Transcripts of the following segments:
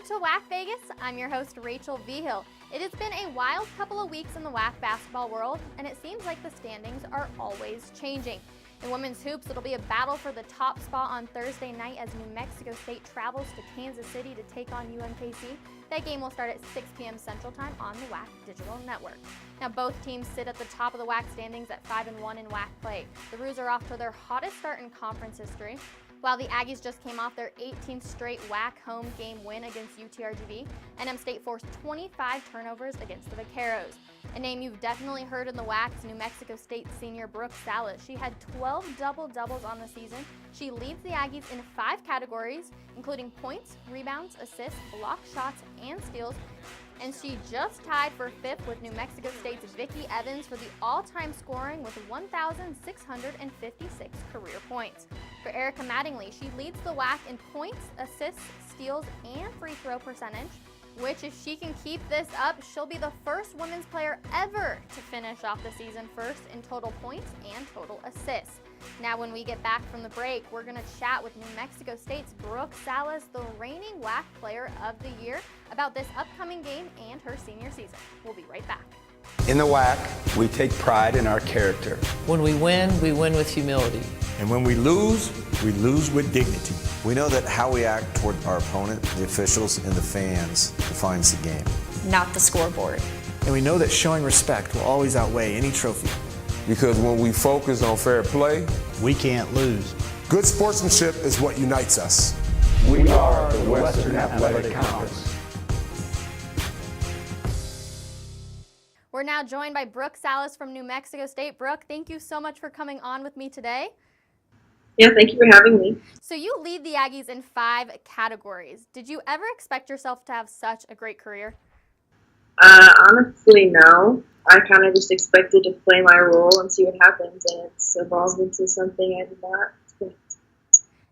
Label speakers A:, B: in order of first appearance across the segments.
A: Road to WAC Vegas. I'm your host, Rachel Vigil. It has been a wild couple of weeks in the WAC basketball world, and it seems like the standings are always changing. In women's hoops, it'll be a battle for the top spot on Thursday night as New Mexico State travels to Kansas City to take on UMKC. That game will start at 6 p.m. Central Time on the WAC Digital Network. Now, both teams sit at the top of the WAC standings at 5-1 in WAC play. The Roos are off to their hottest start in conference history. While the Aggies just came off their 18th straight WAC home game win against UTRGV, NM State forced 25 turnovers against the Vaqueros. A name you've definitely heard in the WAC is New Mexico State senior Brooke Salas. She had 12 double-doubles on the season. She leads the Aggies in 5 categories, including points, rebounds, assists, block shots, and steals. And she just tied for 5th with New Mexico State's Vicki Evans for the all-time scoring with 1,656 career points. For Erica Mattingly, she leads the WAC in points, assists, steals, and free throw percentage, which if she can keep this up, she'll be the first women's player ever to finish off the season first in total points and total assists. Now, when we get back from the break, we're going to chat with New Mexico State's Brooke Salas, the reigning WAC Player of the Year, about this upcoming game and her senior season. We'll be right back.
B: In the WAC, we take pride in our character.
C: When we win with humility.
D: And when we lose with dignity.
E: We know that how we act toward our opponent, the officials, and the fans defines the game.
F: Not the scoreboard.
G: And we know that showing respect will always outweigh any trophy.
H: Because when we focus on fair play,
D: we can't lose.
I: Good sportsmanship is what unites us.
B: We are the Western Athletic Conference.
A: We're now joined by Brooke Salas from New Mexico State. Brooke, thank you so much for coming on with me today.
J: Yeah, thank you for having me.
A: So you lead the Aggies in 5 categories. Did you ever expect yourself to have such a great career?
J: Honestly, no. I kind of just expected to play my role and see what happens, and it's evolved into something I did not expect.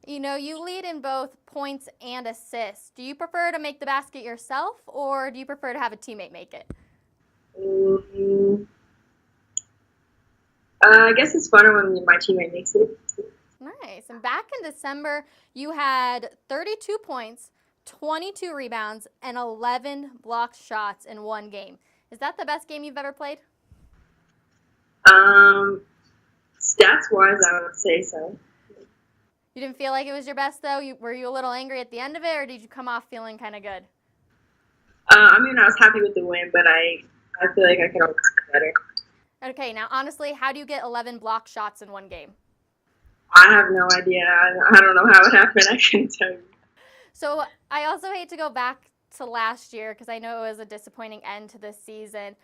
A: You know, you lead in both points and assists. Do you prefer to make the basket yourself, or do you prefer to have a teammate make it?
J: I guess it's funner when my teammate makes it.
A: Nice. And back in December, you had 32 points, 22 rebounds, and 11 blocked shots in one game. Is that the best game you've ever played?
J: Stats-wise, I would say so.
A: You didn't feel like it was your best, though? Were you a little angry at the end of it, or did you come off feeling kind of good?
J: I was happy with the win, but I feel like I could always do better.
A: Okay, now, honestly, how do you get 11 blocked shots in one game?
J: I have no idea. I don't know how it happened. I couldn't tell you.
A: So I also hate to go back to last year because I know it was a disappointing end to this season.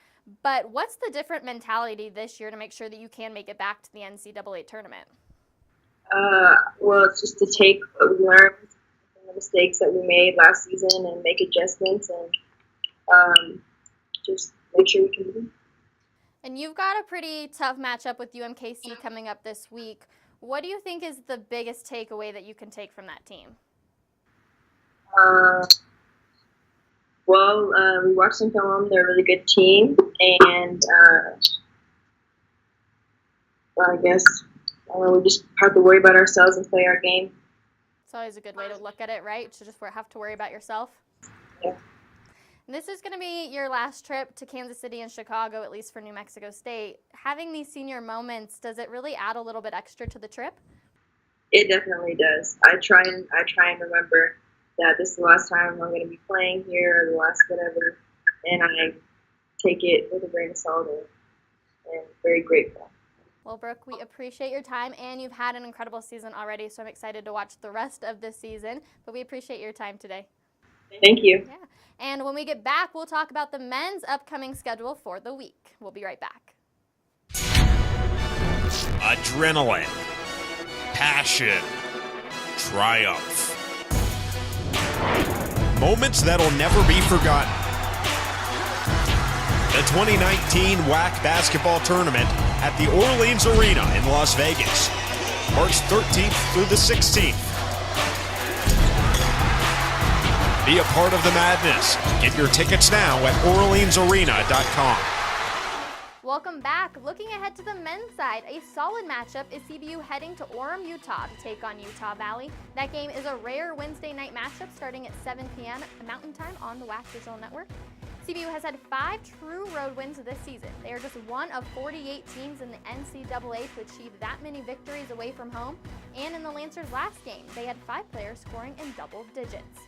A: But what's the different mentality this year to make sure that you can make it back to the NCAA tournament?
J: Well, it's just to take what we learned from the mistakes that we made last season and make adjustments and just make sure we can win.
A: And you've got a pretty tough matchup with UMKC coming up this week. What do you think is the biggest takeaway that you can take from that team?
J: We watched them film. They're a really good team, and I guess we just have to worry about ourselves and play our game.
A: It's always a good way to look at it, right? To just have to worry about yourself.
J: Yeah.
A: And this is going to be your last trip to Kansas City and Chicago, at least for New Mexico State. Having these senior moments, does it really add a little bit extra to the trip?
J: It definitely does. I try and remember that this is the last time I'm going to be playing here, or the last whatever, and I take it with a grain of salt and very grateful.
A: Well, Brooke, we appreciate your time, and you've had an incredible season already, so I'm excited to watch the rest of this season, but we appreciate your time today.
J: Thank you.
A: Yeah. And when we get back, we'll talk about the men's upcoming schedule for the week. We'll be right back.
K: Adrenaline, passion, triumph. Moments that'll never be forgotten. The 2019 WAC basketball tournament at the Orleans Arena in Las Vegas, March 13th through the 16th. Be a part of the madness. Get your tickets now at orleansarena.com.
A: Welcome back. Looking ahead to the men's side, a solid matchup is CBU heading to Orem, Utah to take on Utah Valley. That game is a rare Wednesday night matchup starting at 7 p.m. Mountain Time on the WAC Vigil Network. CBU has had 5 true road wins this season. They are just one of 48 teams in the NCAA to achieve that many victories away from home. And in the Lancers' last game, they had 5 players scoring in double digits.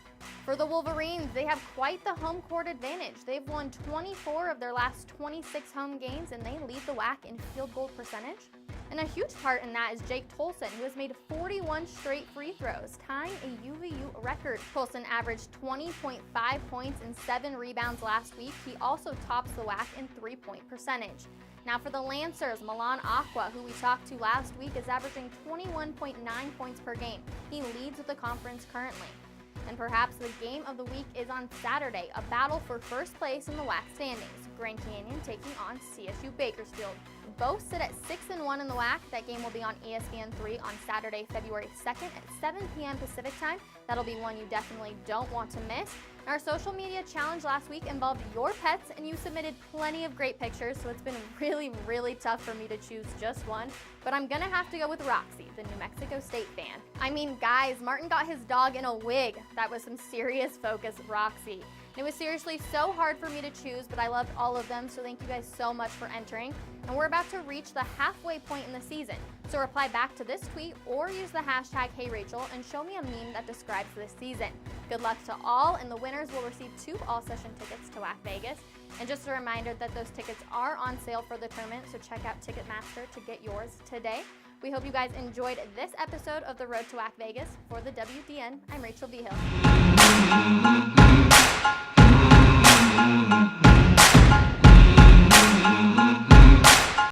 A: For the Wolverines, they have quite the home court advantage. They've won 24 of their last 26 home games, and they lead the WAC in field goal percentage. And a huge part in that is Jake Tolson, who has made 41 straight free throws, tying a UVU record. Tolson averaged 20.5 points and 7 rebounds last week. He also tops the WAC in three-point percentage. Now for the Lancers, Milan Aqua, who we talked to last week, is averaging 21.9 points per game. He leads the conference currently. And perhaps the game of the week is on Saturday, a battle for first place in the WAC standings. Grand Canyon taking on CSU Bakersfield. Both sit at 6-1 in the WAC. That game will be on ESPN3 on Saturday, February 2nd at 7 p.m. Pacific time. That'll be one you definitely don't want to miss. Our social media challenge last week involved your pets, and you submitted plenty of great pictures, so it's been really tough for me to choose just one. But I'm gonna have to go with Roxy, the New Mexico State fan. I mean, guys, Martin got his dog in a wig. That was some serious focus, Roxy. It was seriously so hard for me to choose, but I loved all of them, so thank you guys so much for entering. And we're about to reach the halfway point in the season, so reply back to this tweet or use the hashtag HeyRachel and show me a meme that describes this season. Good luck to all, and the winners will receive 2 all-session tickets to WAC Vegas. And just a reminder that those tickets are on sale for the tournament, so check out Ticketmaster to get yours today. We hope you guys enjoyed this episode of the Road to WAC Vegas. For the WDN, I'm Rachel Vigil.